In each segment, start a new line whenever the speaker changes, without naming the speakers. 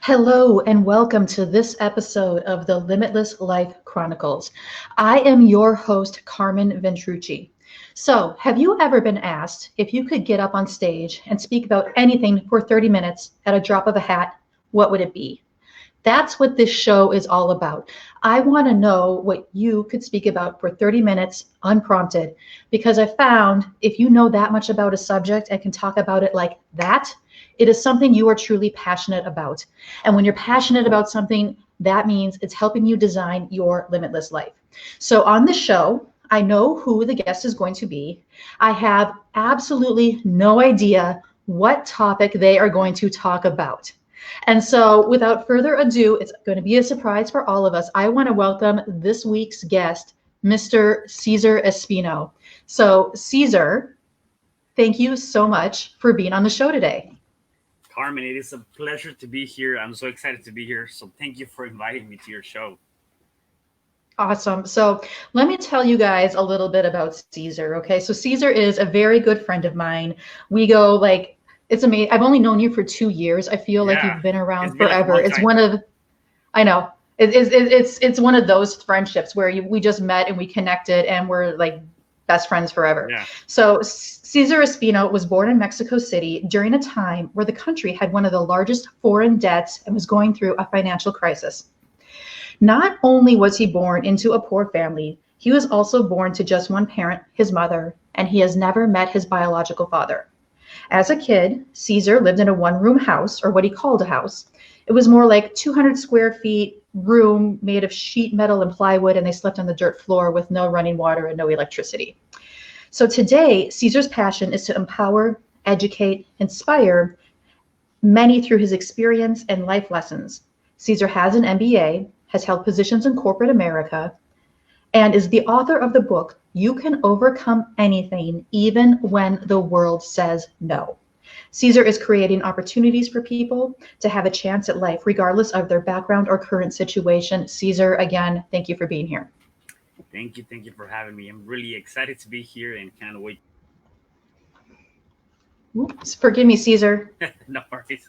Hello and welcome to this episode of the Limitless Life Chronicles. I am your host, Carmen Ventrucci. So, have you ever been asked if you could get up on stage and speak about anything for 30 minutes at a drop of a hat? What would it be? That's what this show is all about. I want to know what you could speak about for 30 minutes unprompted because I found if you know that much about a subject and can talk about it like that, it is something you are truly passionate about. And when you're passionate about something, that means it's helping you design your limitless life. So on the show, I know who the guest is going to be. I have absolutely no idea what topic they are going to talk about. And so without further ado, it's going to be a surprise for all of us. I want to welcome this week's guest, Mr. Cesar Espino. So Cesar, thank you so much for being on the show today.
Carmen, it is a pleasure to be here. I'm so excited to be here. So thank you for inviting me to your show.
Awesome. So let me tell you guys a little bit about Cesar. Okay. So Cesar is a very good friend of mine. We go like, it's amazing. I've only known you for 2 years. I feel like
Yeah,
you've been
it's
around
been like a
forever.
long
It's
time.
one of, I know, it's one of those friendships where we just met and we connected and we're like best friends forever.
Yeah,
So Cesar Espino was born in Mexico City during a time where the country had one of the largest foreign debts and was going through a financial crisis. Not only was he born into a poor family, he was also born to just one parent, his mother, and he has never met his biological father. As a kid, Cesar lived in a one-room house, or what he called a house. It was more like 200 square feet room made of sheet metal and plywood, and they slept on the dirt floor with no running water and no electricity. So today, Cesar's passion is to empower, educate, inspire many through his experience and life lessons. Cesar has an MBA, has held positions in corporate America, and is the author of the book, You Can Overcome Anything, Even When the World Says No. Cesar is creating opportunities for people to have a chance at life, regardless of their background or current situation. Cesar, again, thank you for being here.
thank you. Thank you for having me. I'm really excited to be here and can't wait.
Oops, forgive me, Cesar.
No worries.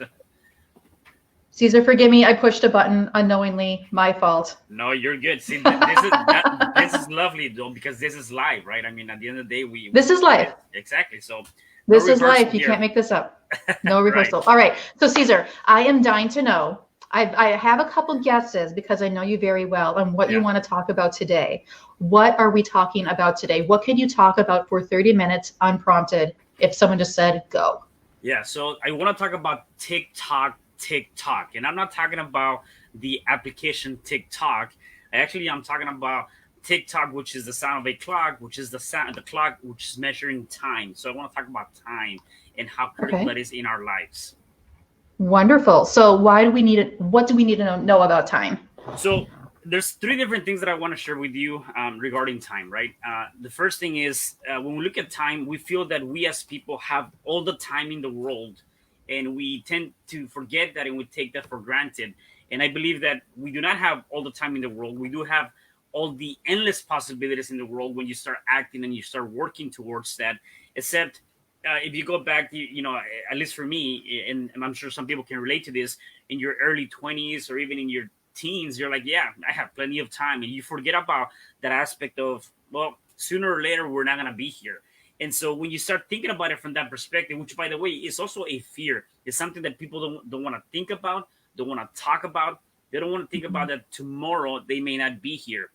Cesar, forgive me. I pushed a button unknowingly. My fault.
No, you're good. See, this is lovely though because this is live, right? I mean, at the end of the day, we
This is
do
life.
this exactly. So no
This is
rehearsal
life. You
here,
can't make this up. No
right?
rehearsal. All right. So, Cesar, I am dying to know. I have a couple guesses because I know you very well on what you
Yeah,
want to talk about today. What are we talking about today? What can you talk about for 30 minutes unprompted if someone just said go?
yeah. So I want to talk about TikTok, and I'm not talking about the application TikTok. I'm talking about TikTok, which is the sound of a clock, which is the clock which is measuring time. So I want to talk about time and how critical
Okay.
that is in our lives.
Wonderful. So, why do we need it? What do we need to know about time?
So there's three different things that I want to share with you regarding time. Right. The first thing is when we look at time, we feel that we as people have all the time in the world, and we tend to forget that and we take that for granted. And I believe that we do not have all the time in the world. We do have all the endless possibilities in the world when you start acting and you start working towards that. Except if you go back, at least for me, and I'm sure some people can relate to this, in your early 20s or even in your teens, you're like, yeah, I have plenty of time. And you forget about that aspect of, well, sooner or later, we're not going to be here. And so when you start thinking about it from that perspective, which by the way is also a fear, it's something that people don't want to think about, don't want to talk about. They don't want to think about that tomorrow they may not be here.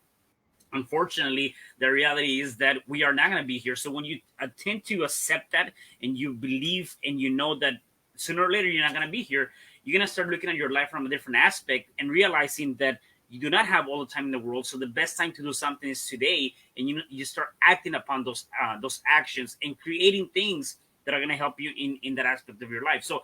Unfortunately, the reality is that we are not going to be here. So when you tend to accept that and you believe and you know that sooner or later you're not going to be here, you're going to start looking at your life from a different aspect and realizing that you do not have all the time in the world. So the best time to do something is today, and you start acting upon those actions and creating things that are going to help you in that aspect of your life. So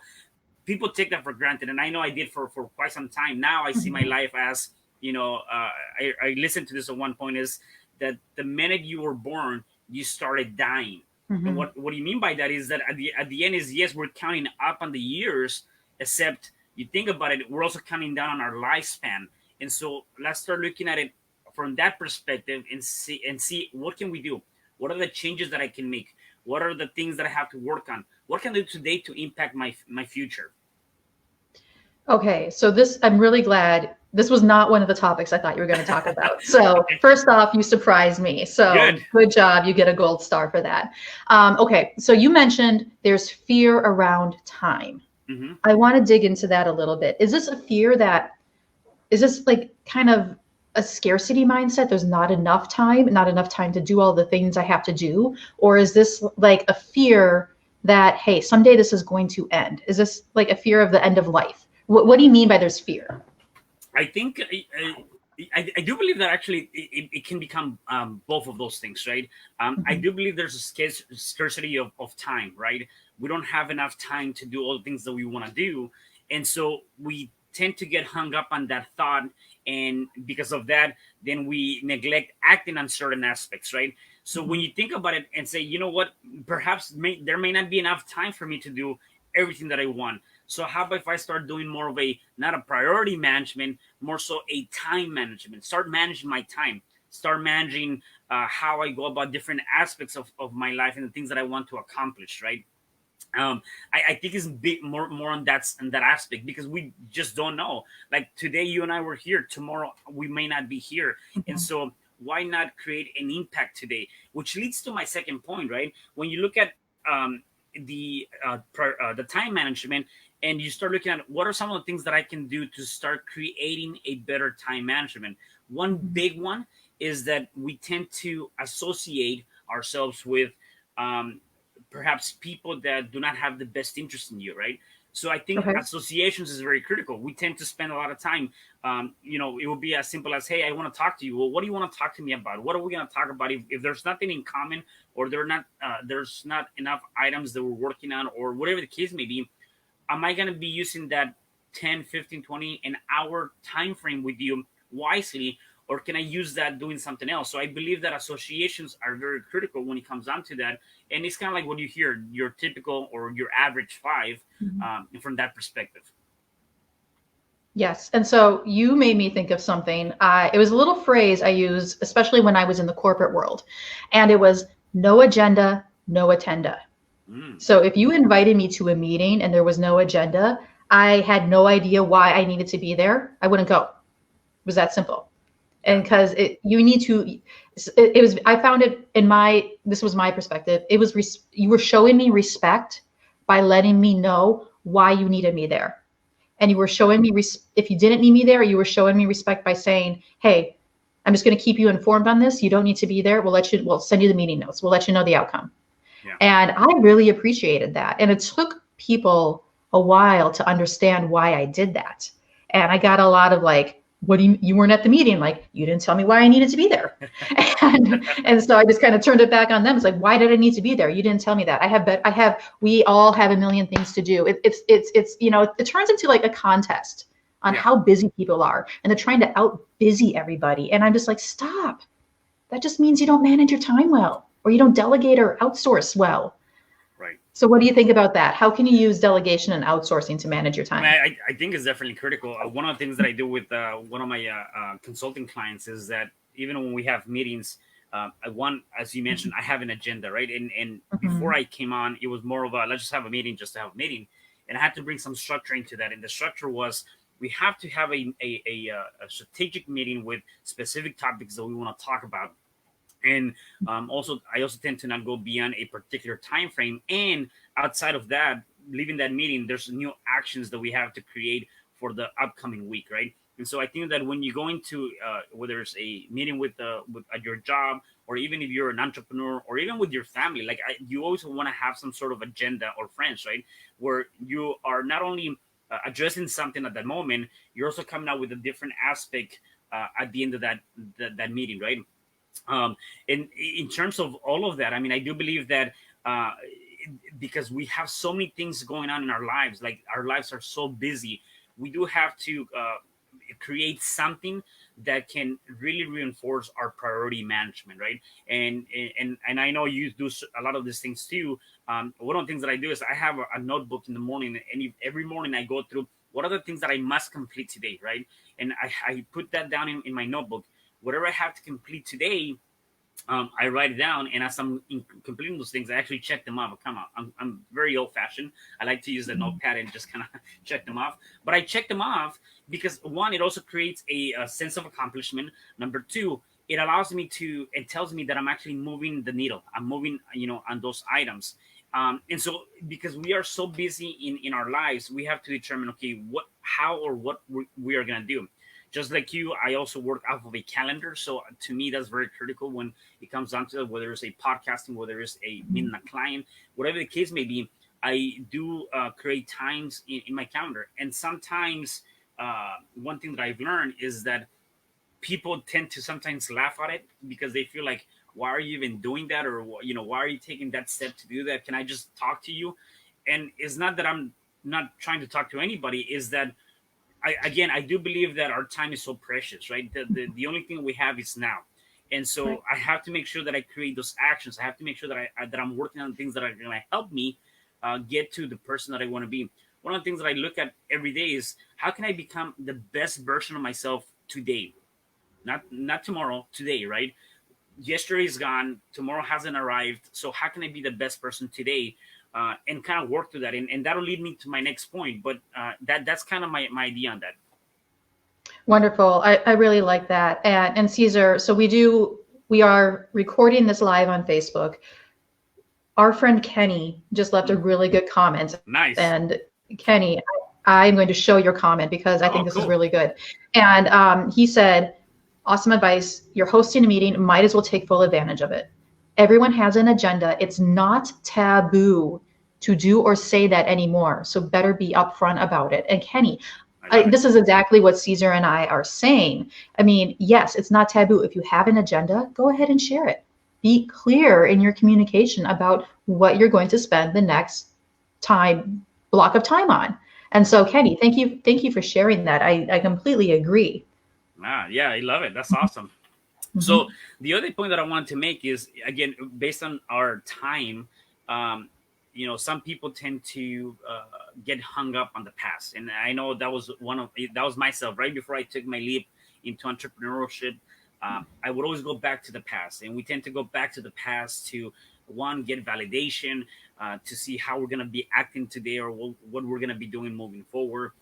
people take that for granted, and I know I did for quite some time. Now I see my
Mhm.
life as, I listened to this at one point, is that the minute you were born, you started dying. And
Mhm.
what do you mean by that is that at the end is, yes, we're counting up on the years, except you think about it, we're also counting down on our lifespan. And so let's start looking at it from that perspective and see what can we do. What are the changes that I can make? What are the things that I have to work on? What can I do today to impact my future?
Okay, so this, I'm really glad this was not one of the topics I thought you were going to talk about. So
Okay,
first off, you surprised me. So
good.
good job. You get a gold star for that. Okay, so you mentioned there's fear around time.
Hmm.
I want to dig into that a little bit. Is this a fear that, is this like kind of a scarcity mindset? There's not enough time to do all the things I have to do? Or is this like a fear that, hey, someday this is going to end? Is this like a fear of the end of life? What do you mean by there's fear?
I think I do believe that actually it can become both of those things, right? I
Mhm.
do believe there's a scarcity of time, right? We don't have enough time to do all the things that we want to do, and so we tend to get hung up on that thought, and because of that, then we neglect acting on certain aspects, right? So when
Mhm.
you think about it and say, you know what, perhaps there may not be enough time for me to do everything that I want. So how about if I start doing more of a not a priority management, more so a time management? Start managing my time. Start managing how I go about different aspects of my life and the things that I want to accomplish. Right. I think it's big more on that aspect because we just don't know. Like today, you and I were here. Tomorrow, we may not be here, and
Mhm.
so why not create an impact today? Which leads to my second point, right? When you look at the time management and you start looking at what are some of the things that I can do to start creating a better time management. One
Mhm.
big one is that we tend to associate ourselves with um, perhaps people that do not have the best interest in you, right? So I think
Okay.
associations is very critical. We tend to spend a lot of time. It would be as simple as, "Hey, I want to talk to you." Well, what do you want to talk to me about? What are we going to talk about? If there's nothing in common, or there's not enough items that we're working on, or whatever the case may be, am I going to be using that 10, 15, 20 an hour time frame with you wisely, or can I use that doing something else? So I believe that associations are very critical when it comes down to that. And it's kind of like what you hear your typical or your average five
Mhm.
from that perspective.
Yes. And so you made me think of something. It was a little phrase I used, especially when I was in the corporate world. And it was no agenda, no attenda.
Mm,
So if you invited me to a meeting and there was no agenda, I had no idea why I needed to be there. I wouldn't go. It was that simple.
yeah.
And because you need to, it was, I found it in my, this was my perspective. It was, you were showing me respect by letting me know why you needed me there. And you were showing me, if you didn't need me there, you were showing me respect by saying, hey, I'm just going to keep you informed on this. You don't need to be there. We'll send you the meeting notes. We'll let you know the outcome.
Yeah.
And I really appreciated that. And it took people a while to understand why I did that. And I got a lot of like, what do you weren't at the meeting? Like, you didn't tell me why I needed to be there. And so I just kind of turned it back on them. It's like, why did I need to be there? You didn't tell me that. We all have a million things to do. It turns into like a contest on
Yeah.
how busy people are. And they're trying to out busy everybody. And I'm just like, stop. That just means you don't manage your time well, or you don't delegate or outsource well.
Right.
So, what do you think about that? How can you use delegation and outsourcing to manage your
I mean,
time?
I think it's definitely critical. One of the things that I do with one of my consulting clients is that even when we have meetings, I want, as you mentioned, I have an agenda, right? And before
Mhm.
I came on, it was more of a let's just have a meeting just to have a meeting, and I had to bring some structure into that. And the structure was we have to have a strategic meeting with specific topics that we want to talk about, and also I also tend to not go beyond a particular time frame, and outside of that, leaving that meeting, there's new actions that we have to create for the upcoming week, right? And so I think that when you go into whether it's a meeting with at your job, or even if you're an entrepreneur, or even with your family, like you always want to have some sort of agenda or friends, right, where you are not only addressing something at that moment, you're also coming out with a different aspect at the end of that meeting, right? um, in terms of all of that, I mean, I do believe that uh, because we have so many things going on in our lives, like our lives are so busy, we do have to create something that can really reinforce our priority management, right? And I know you do a lot of these things too. One of the things that I do is I have a notebook in the morning, and every morning I go through what are the things that I must complete today, right? And I put that down in my notebook. Whatever I have to complete today, I write it down, and as I'm completing those things, I actually check them off. Come on, I'm very old fashioned. I like to use the notepad and just kind of check them off. But I check them off because one, it also creates a sense of accomplishment. Number two, it allows me to, it tells me that I'm actually moving the needle. I'm moving, on those items. And so, because we are so busy in our lives, we have to determine, okay, how or what we are gonna do. Just like you, I also work off of a calendar. So to me, that's very critical when it comes down to whether it's a podcasting, whether it's a meeting a client, whatever the case may be. I do create times in my calendar. And sometimes one thing that I've learned is that people tend to sometimes laugh at it because they feel like, why are you even doing that? Or, why are you taking that step to do that? Can I just talk to you? And it's not that I'm not trying to talk to anybody, is that I do believe that our time is so precious, right? The only thing we have is now. And
Right.
so I have to make sure that I create those actions. I have to make sure that that I'm working on things that are going to help me get to the person that I want to be. One of the things that I look at every day is, how can I become the best version of myself today? Not tomorrow, today, right? Yesterday is gone, tomorrow hasn't arrived, so how can I be the best person today? And kind of work to that, and that'll lead me to my next point. But that's kind of my idea on that.
Wonderful. I really like that. And Cesar, so we are recording this live on Facebook. Our friend Kenny just left a
Mm,
really good comment.
nice.
And Kenny, I'm going to show your comment because I think
Oh,
this is
cool.
really good. And he said, awesome advice. You're hosting a meeting, might as well take full advantage of it. Everyone has an agenda. It's not taboo to do or say that anymore. So better be upfront about it. And Kenny,
I love it.
this is exactly what Cesar and I are saying. I mean, yes, it's not taboo. If you have an agenda, go ahead and share it. Be clear in your communication about what you're going to spend the next time block of time on. And so, Kenny, thank you for sharing that. I completely agree.
Yeah, I love it. That's awesome. So
Mhm.
the other point that I wanted to make is, again, based on our time. um, some people tend to get hung up on the past, and I know that was myself right before I took my leap into entrepreneurship. I would always go back to the past, and we tend to go back to the past to, one, get validation, to see how we're going to be acting today, or what we're going to be doing moving forward.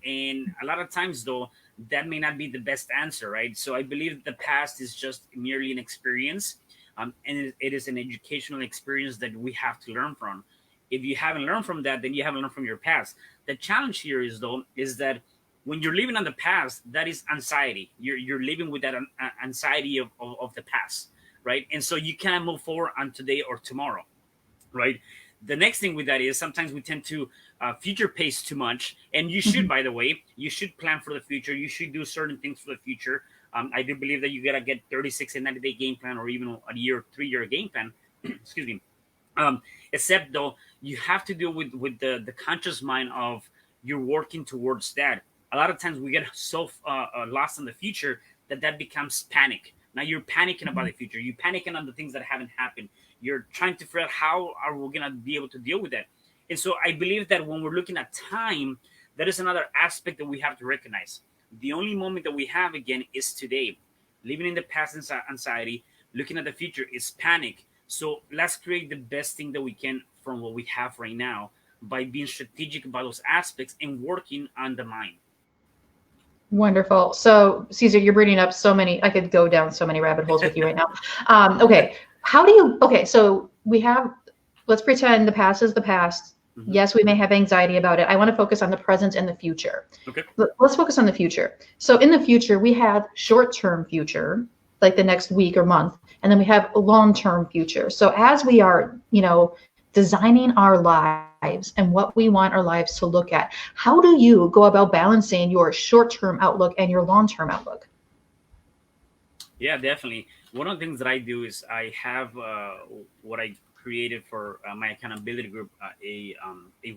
And a lot of times, though, that may not be the best answer, right? So I believe the past is just merely an experience, and it is an educational experience that we have to learn from. If you haven't learned from that, then you haven't learned from your past. The challenge here is, though, is that when you're living on the past, that is anxiety. You're living with that anxiety of the past, right? And so you cannot move forward on today or tomorrow, right? The next thing with that is, sometimes we tend to future pace too much, and you should,
Mhm.
by the way, you should plan for the future. You should do certain things for the future. I do believe that you gotta get 36 and 90-day game plan, or even a year, 3 year game plan. Excuse me. um, Except, though, you have to do with the conscious mind of, you're working towards that. A lot of times we get so lost in the future that becomes panic. Now you're panicking about
Mhm.
the future, you're panicking on the things that haven't happened, you're trying to figure out how are we going to be able to deal with that. And so I believe that when we're looking at time, that is another aspect that we have to recognize. The only moment that we have, again, is today. Living in the past is anxiety, looking at the future is panic. So let's create the best thing that we can from what we have right now, by being strategic about those aspects and working on the mind.
Wonderful. So, Caesar, you're bringing up so many, I could go down so many rabbit holes with you right now. Okay. Okay, so let's pretend the past is the past.
Hmm.
Yes, we may have anxiety about it. I want to focus on the present and the future.
Okay.
Let's focus on the future. So, in the future, we have short term future, like the next week or month, and then we have a long term future. So, as we are, designing our lives and what we want our lives to look at, how do you go about balancing your short term outlook and your long term outlook?
Yeah, definitely. One of the things that I do is, I have what I created for my accountability group, a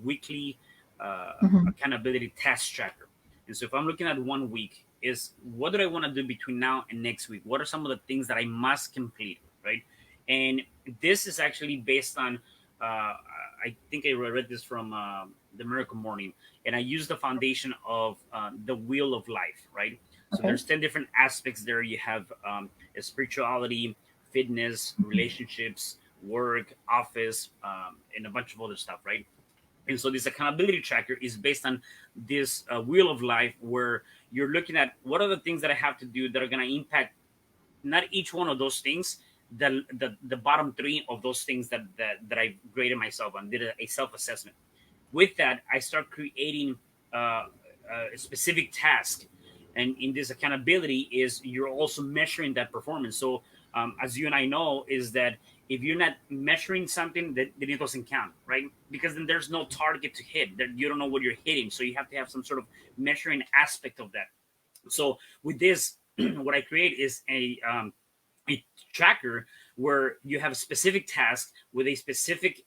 weekly
Mhm.
accountability task tracker. And so if I'm looking at one week, is what do I want to do between now and next week? What are some of the things that I must complete, right? And this is actually based on, I think I read this from the Miracle Morning, and I use the foundation of the wheel of life, right? So
Okay.
there's 10 different aspects there. You have spirituality, fitness, relationships, work, office, and a bunch of other stuff, right? And so this accountability tracker is based on this wheel of life, where you're looking at what are the things that I have to do that are going to impact not each one of those things, the bottom three of those things that I graded myself on, did a self-assessment. With that, I start creating a specific task. And in this accountability is you're also measuring that performance. So as you and I know, is that if you're not measuring something, then it doesn't count, right? Because then there's no target to hit. That you don't know what you're hitting. So you have to have some sort of measuring aspect of that. So with this, what I create is a tracker where you have a specific task with a specific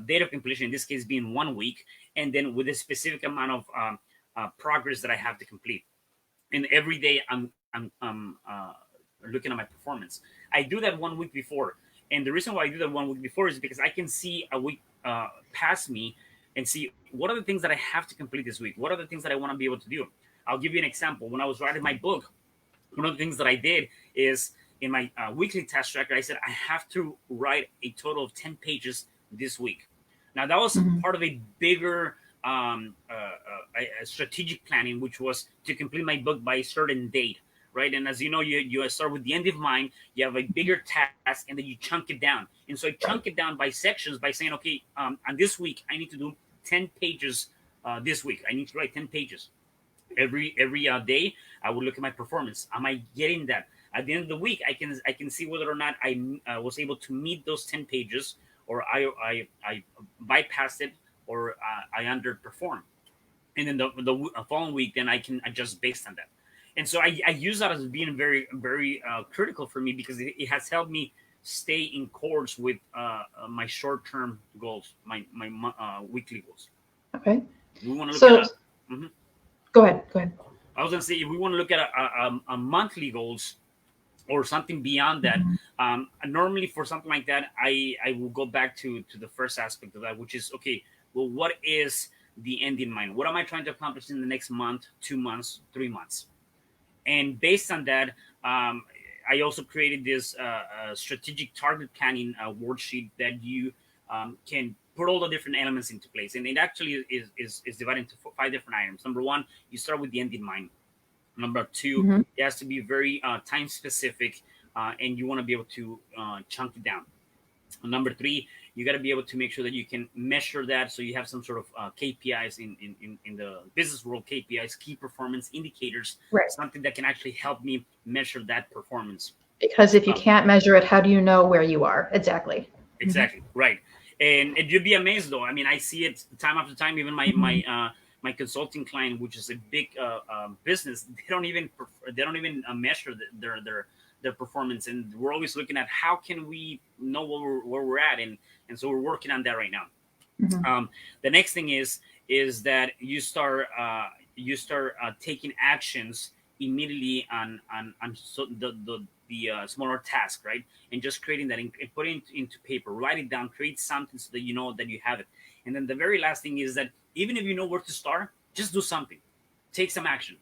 date of completion, in this case being 1 week, and then with a specific amount of progress that I have to complete. And every day I'm looking at my performance. I do that 1 week before, and the reason why I do that 1 week before is because I can see a week past me and see what are the things that I have to complete this week. What are the things that I want to be able to do? I'll give you an example. When I was writing my book, one of the things that I did is in my weekly task tracker, I said I have to write a total of 10 pages this week. Now, that was part of a bigger a strategic planning, which was to complete my book by a certain date, right? And as you know, you start with the end in mind, you have a bigger task, and then you chunk it down. And so I chunk it down by sections by saying, okay, on this week, I need to do 10 pages this week. I need to write 10 pages. Every day, I would look at my performance. Am I getting that? At the end of the week, I can see whether or not I was able to meet those 10 pages, or I bypassed it, or I underperformed. And then the following week, then I can adjust based on that. And so I use that as being very, very critical for me, because it has helped me stay in course with my short-term goals, my weekly goals.
Okay.
We want to look at
Go ahead.
I was going to say, if we want to look at a monthly goals or something beyond that, normally for something like that, I will go back to the first aspect of that, which is, okay, well, what is the end in mind? What am I trying to accomplish in the next month, 2 months, 3 months? And based on that, I also created this strategic target planning worksheet that you can put all the different elements into place. And it actually is divided into 5 different items. Number 1, you start with the end in mind. Number 2, it has to be very time specific, and you want to be able to chunk it down. Number 3, you got to be able to make sure that you can measure that, so you have some sort of KPIs in the business world. KPIs, key performance indicators,
Right.
something that can actually help me measure that performance.
Because if you can't measure it, how do you know where you are? Exactly.
Right. And you'd be amazed, though. I mean, I see it time after time. Even my consulting client, which is a big business, they don't even measure their performance, and we're always looking at how can we know where we're at, and so we're working on that right now. The next thing is that you start taking actions immediately on so the smaller task, right? And just creating that and putting it into paper, write it down, create something so that you know that you have it. And then the very last thing is that even if you know where to start, just do something, take some action,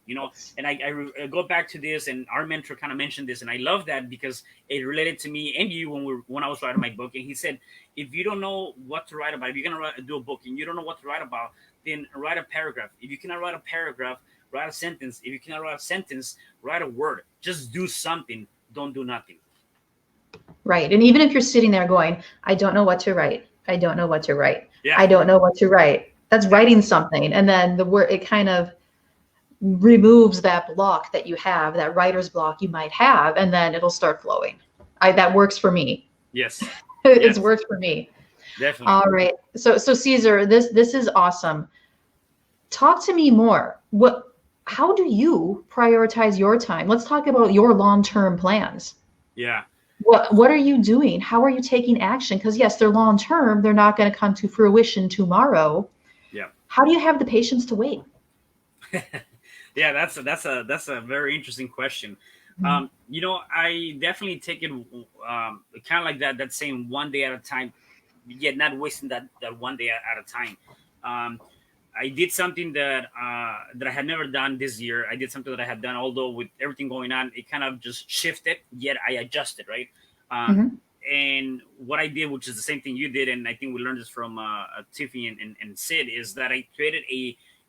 And I go back to this, and our mentor kind of mentioned this, and I love that because it related to me and you when I was writing my book. And he said, if you don't know what to write about, if you're gonna do a book and you don't know what to write about, then write a paragraph. If you cannot write a paragraph, write a sentence. If you cannot write a sentence, write a word. Just do something. Don't do nothing.
Right. And even if you're sitting there going, I don't know what to write. I don't know what to write.
Yeah.
I don't know what to write. That's writing something. And then the word, it kind of removes that block that you have, that writer's block you might have, and then it'll start flowing. That works for me.
Yes.
It's worked for me.
Definitely.
All right. So Cesar, this is awesome. Talk to me more. How do you prioritize your time? Let's talk about your long-term plans.
Yeah.
What are you doing? How are you taking action? Because yes, they're long-term. They're not going to come to fruition tomorrow.
Yeah.
How do you have the patience to wait?
Yeah, that's a very interesting question. I definitely take it kind of like that saying, one day at a time, yet not wasting that one day at a time. I did something that I had never done this year. I did something that I had done, although with everything going on, it kind of just shifted, yet I adjusted, right?
Mm-hmm.
And what I did, which is the same thing you did, and I think we learned this from Tiffany and Sid, is that I created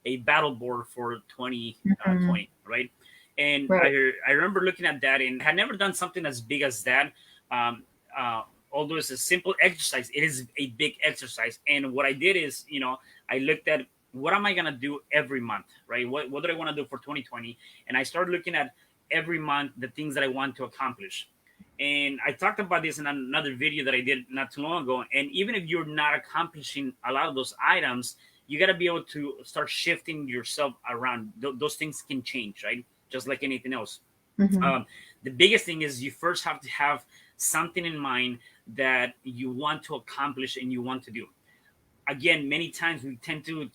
a battle board for 2020, right? And
Right.
I remember looking at that, and I had never done something as big as that. Um, uh, Although it's a simple exercise, it is a big exercise. And what I did is, I looked at what am I gonna do every month, right? What do I want to do for 2020? And I started looking at every month the things that I want to accomplish. And I talked about this in another video that I did not too long ago. And even if you're not accomplishing a lot of those items, you got to be able to start shifting yourself around. Those things can change, right? Just like anything else.
Mm-hmm.
The biggest thing is you first have to have something in mind that you want to accomplish and you want to do. Again, many times we tend to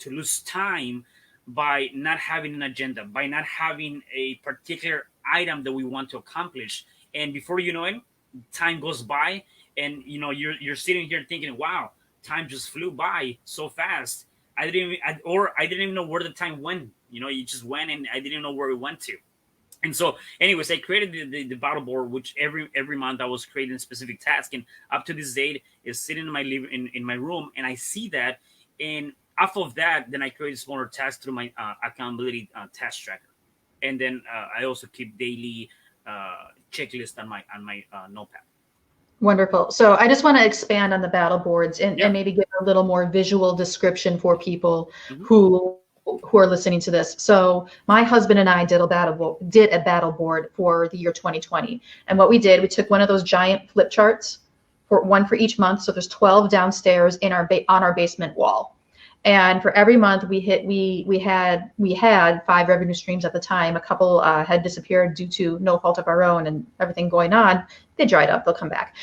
lose time by not having an agenda, by not having a particular item that we want to accomplish. And before you know it, time goes by, and you're sitting here thinking, "Wow, time just flew by so fast. I didn't even know where the time went. You just went, and I didn't know where it went to." And so, anyways, I created the battle board, which every month I was creating a specific task, and up to this date is sitting in my in my room, and I see that, and off of that, then I create smaller tasks through my accountability task tracker, and then I also keep daily checklist on my notepad.
Wonderful. So I just want to expand on the battle boards and
Yeah.
maybe give a little more visual description for people
Hmm.
who are listening to this. So my husband and I did a battle board for the year 2020. And what we did, we took one of those giant flip charts for one for each month. So there's 12 downstairs in on our basement wall. And for every month we had 5 revenue streams at the time. A couple had disappeared due to no fault of our own and everything going on. They dried up, they'll come back.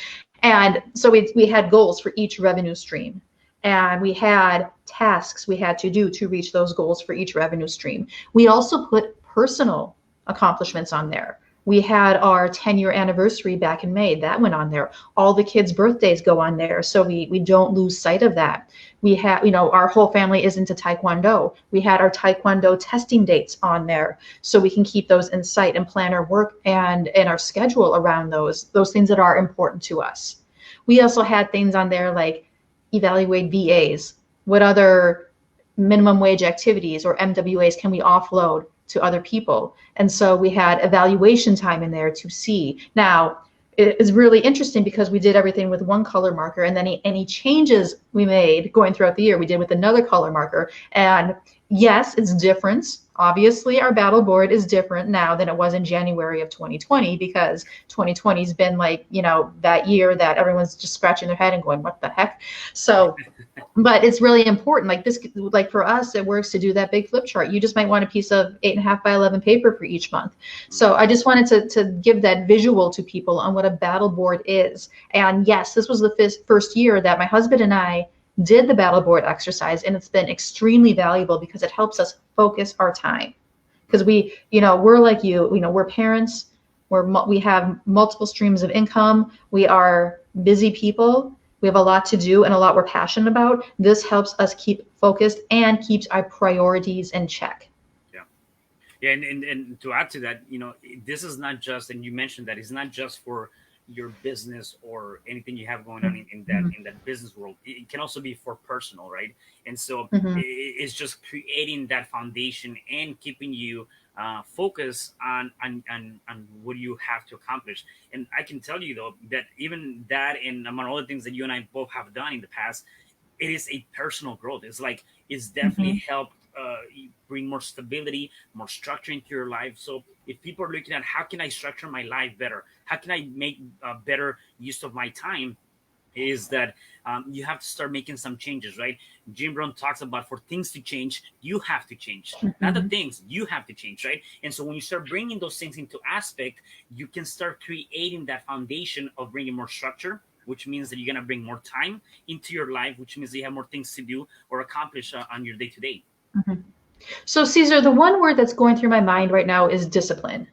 And so we had goals for each revenue stream. And we had tasks we had to do to reach those goals for each revenue stream. We also put personal accomplishments on there. We had our 10-year anniversary back in May. That went on there. All the kids' birthdays go on there. So we don't lose sight of that. We had, our whole family is into Taekwondo. We had our Taekwondo testing dates on there so we can keep those in sight and plan our work and our schedule around those things that are important to us. We also had things on there like evaluate VAs. What other minimum wage activities or MWAs can we offload to other people? And so we had evaluation time in there to see. Now, it is really interesting because we did everything with one color marker, and then any changes we made going throughout the year, we did with another color marker. And yes, it's different. Obviously, our battle board is different now than it was in January of 2020 because 2020 has been like, that year that everyone's just scratching their head and going, what the heck? So, but it's really important. Like this, like for us, it works to do that big flip chart. You just might want a piece of 8.5 by 11 paper for each month. So I just wanted to give that visual to people on what a battle board is. And yes, this was the first year that my husband and I did the battle board exercise, and it's been extremely valuable because it helps us focus our time. Because we're like we're parents, we have multiple streams of income, we are busy people, we have a lot to do and a lot we're passionate about. This helps us keep focused and keeps our priorities in check.
Yeah. Yeah, and to add to that, this is not just, and you mentioned that it's not just for your business or anything you have going on in that business world. It can also be for personal, right? And so
Mm-hmm.
it's just creating that foundation and keeping you focused on what you have to accomplish. And I can tell you though that even that and among other things that you and I both have done in the past, it is a personal growth. It's definitely
Mm-hmm.
helped bring more stability, more structure into your life. So if people are looking at how can I structure my life better, how can I make better use of my time, is that you have to start making some changes, right? Jim Brown talks about for things to change, you have to change. Not the
Mm-hmm.
things, you have to change, right? And so when you start bringing those things into aspect, you can start creating that foundation of bringing more structure, which means that you're going to bring more time into your life, which means you have more things to do or accomplish on your day to day.
Mm-hmm. So Cesar, the one word that's going through my mind right now is discipline.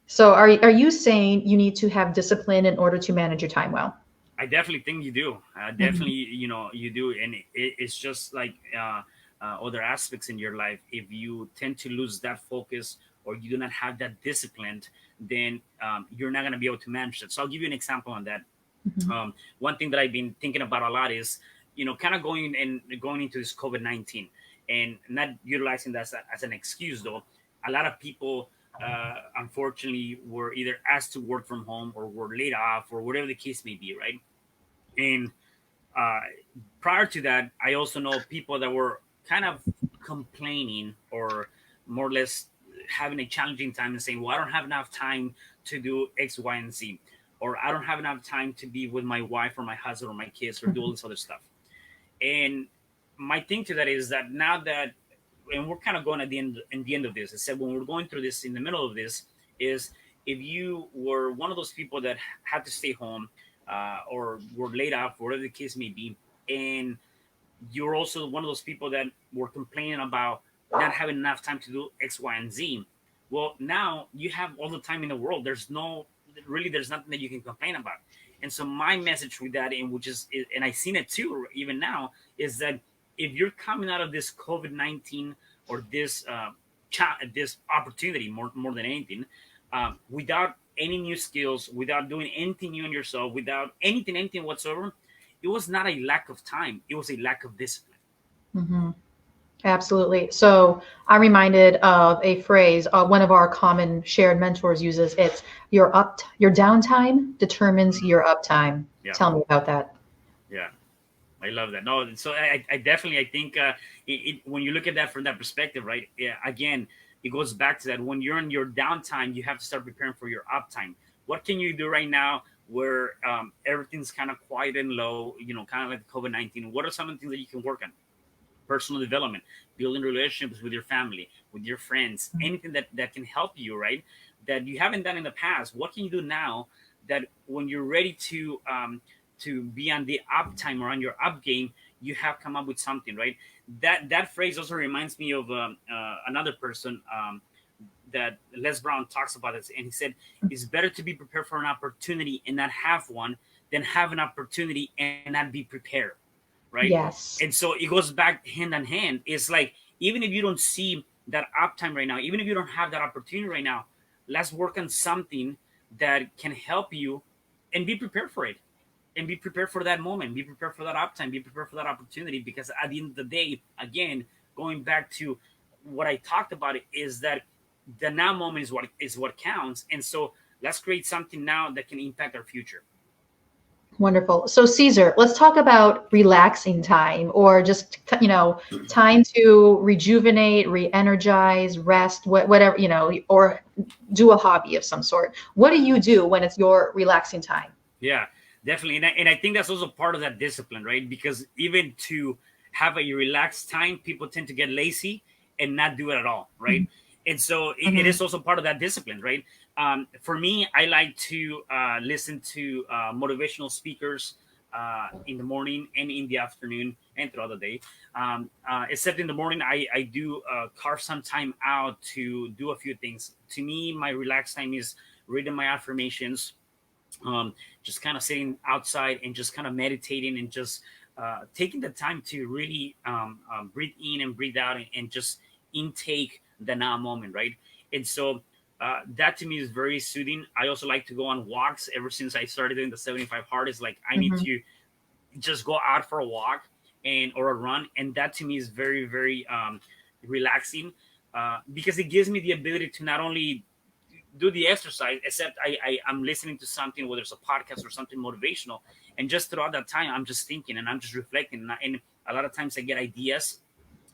So are you saying you need to have discipline in order to manage your time well?
I definitely think you do.
Mm-hmm.
Definitely, you do, and it's just like other aspects in your life. If you tend to lose that focus or you do not have that discipline, then you're not going to be able to manage it. So I'll give you an example on that.
Mhm.
One thing that I've been thinking about a lot is, kind of going into this COVID-19 and not utilizing that as an excuse, though. A lot of people, unfortunately, were either asked to work from home or were laid off or whatever the case may be, right? And uh, prior to that, I also know people that were kind of complaining or more or less having a challenging time and saying, well, I don't have enough time to do X, Y, and Z. Or I don't have enough time to be with my wife or my husband or my kids or do all this other stuff. And my thing to that is that now that, and we're kind of going at the end of this, I said when we're going through this in the middle of this, is if you were one of those people that had to stay home or were laid off, whatever the case may be, and you're also one of those people that were complaining about not having enough time to do X, Y, and Z. Well, now you have all the time in the world. There's nothing that you can complain about. And so my message with that, and which is, and I've seen it too, even now, is that if you're coming out of this COVID-19 or this opportunity more than anything, without any new skills, without doing anything new in yourself, without anything whatsoever, it was not a lack of time. It was a lack of discipline.
Mhm. Absolutely. So I'm reminded of a phrase one of our common shared mentors uses. It's your downtime determines your uptime.
Yeah,
Tell me about that.
yeah, I love that. No, so I definitely, I think when you look at that from that perspective, right? Yeah, again, it goes back to that. When you're in your downtime, you have to start preparing for your uptime. What can you do right now where everything's kind of quiet and low? Kind of like COVID-19. What are some of the things that you can work on? Personal development, building relationships with your family, with your friends, anything that can help you, right? That you haven't done in the past. What can you do now that when you're ready to be on the up time or on your up game, you have come up with something, right? That phrase also reminds me of another person that Les Brown talks about it, and he said it's better to be prepared for an opportunity and not have one than have an opportunity and not be prepared, right?
Yes.
And so it goes back hand in hand. It's like even if you don't see that uptime right now, even if you don't have that opportunity right now, let's work on something that can help you and be prepared for it. And be prepared for that moment, be prepared for that uptime, be prepared for that opportunity. Because at the end of the day, again, going back to what I talked about, is that the now moment is what counts. And so let's create something now that can impact our future.
Wonderful. So Caesar, let's talk about relaxing time or just, time to rejuvenate, re-energize, rest, whatever, or do a hobby of some sort. What do you do when it's your relaxing time?
Yeah, definitely. And I think that's also part of that discipline, right? Because even to have a relaxed time, people tend to get lazy and not do it at all, right? And so it
Mhm.
is also part of that discipline, right? For me, I like to listen to motivational speakers in the morning and in the afternoon and throughout the day. Except in the morning, I do carve some time out to do a few things. To me, my relaxed time is reading my affirmations, just kind of sitting outside and just kind of meditating and just taking the time to really breathe in and breathe out, and just intake the now moment, right? And so that to me is very soothing. I also like to go on walks. Ever since I started doing the 75 hard, is like I need
Mhm.
to just go out for a walk and or a run, and that to me is very very relaxing, because it gives me the ability to not only do the exercise, except I'm listening to something, whether it's a podcast or something motivational, and just throughout that time I'm just thinking and I'm just reflecting, and a lot of times I get ideas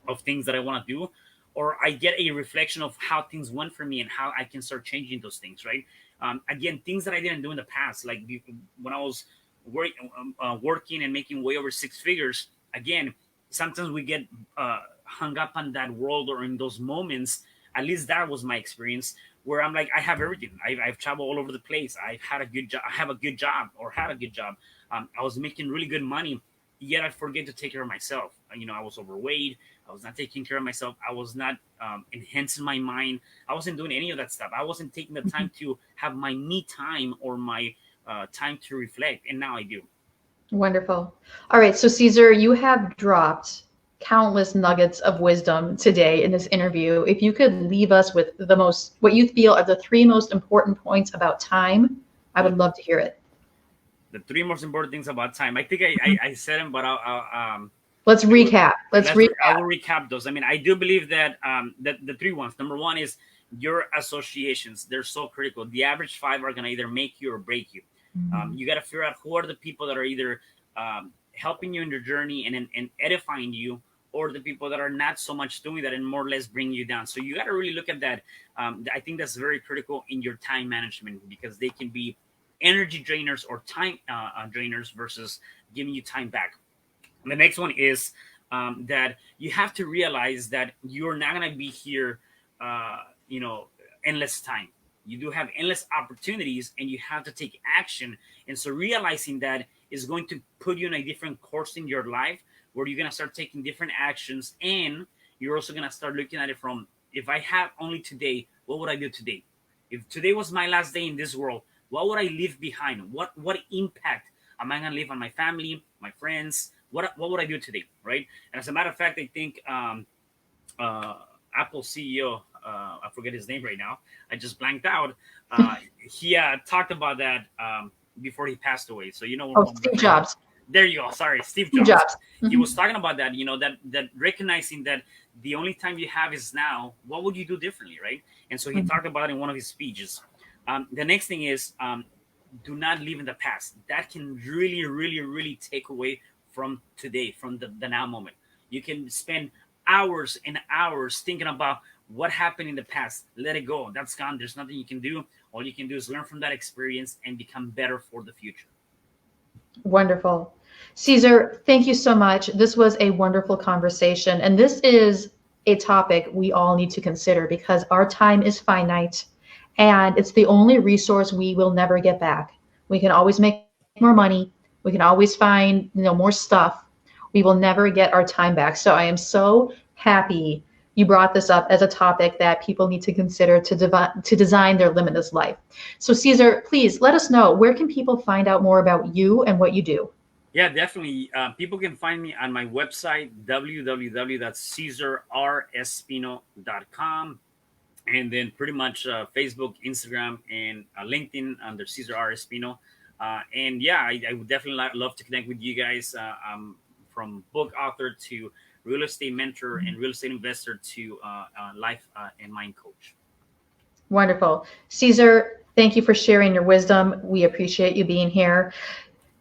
of things that I want to do, or I get a reflection of how things went for me and how I can start changing those things, right? Again, things that I didn't do in the past, like when I was working and making way over six figures. Again, sometimes we get hung up on that world or in those moments. At least that was my experience, where I'm like, I have everything. I've traveled all over the place. I've had a good job. I have a good job or had a good job. I was making really good money, yet I forget to take care of myself. I was overweight. I was not taking care of myself. I was not enhancing my mind. I wasn't doing any of that stuff. I wasn't taking the time to have my me time or my time to reflect. And now I do.
Wonderful. All right. So Caesar, you have dropped countless nuggets of wisdom today in this interview. If you could leave us with what you feel are the 3 most important points about time, I would love to hear it.
The 3 most important things about time. I think I said them, but
let's recap.
I will recap those. I mean, I do believe that that the 3 ones. Number 1 is your associations. They're so critical. The average 5 are going to either make you or break you. You got to figure out who are the people that are either helping you in your journey and edifying you, or the people that are not so much doing that and more or less bring you down. So you got to really look at that. I think that's very critical in your time management, because they can be energy drainers or time drainers versus giving you time back. And the next one is that you have to realize that you're not going to be here, endless time. You do have endless opportunities, and you have to take action. And so realizing that is going to put you in a different course in your life, where you're going to start taking different actions. And you're also going to start looking at it from, if I have only today, what would I do today? If today was my last day in this world, what would I leave behind? What impact am I going to leave on my family, my friends? What would I do today, right? And as a matter of fact, I think Apple CEO, I forget his name right now, I just blanked out. He talked about that before he passed away. So
Steve Jobs.
There you go. Sorry, Steve Jobs. He was talking about that. That recognizing that the only time you have is now. What would you do differently, right? And so he talked about it in one of his speeches. The next thing is, do not live in the past. That can really, really, really take away from today, from the now moment. You can spend hours and hours thinking about what happened in the past. Let it go. That's gone. There's nothing you can do. All you can do is learn from that experience and become better for the future.
Wonderful. Cesar, thank you so much. This was a wonderful conversation. And this is a topic we all need to consider, because our time is finite, and it's the only resource we will never get back. We can always make more money. We can always find, more stuff. We will never get our time back. So I am so happy you brought this up as a topic that people need to consider to design their limitless life. So Cesar, please let us know, where can people find out more about you and what you do?
Yeah, definitely. People can find me on my website, www.cesarrespino.com. And then pretty much Facebook, Instagram, and LinkedIn under Cesar R. Espino. And yeah, I would definitely love to connect with you guys. I'm from book author to real estate mentor and real estate investor to life and mind coach.
Wonderful. Cesar, thank you for sharing your wisdom. We appreciate you being here.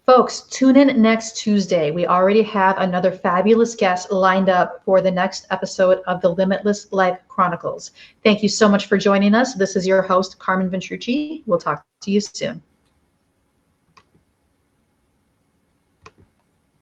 Folks, tune in next Tuesday. We already have another fabulous guest lined up for the next episode of the Limitless Life Chronicles. Thank you so much for joining us. This is your host, Carmen Ventrucci. We'll talk to you soon.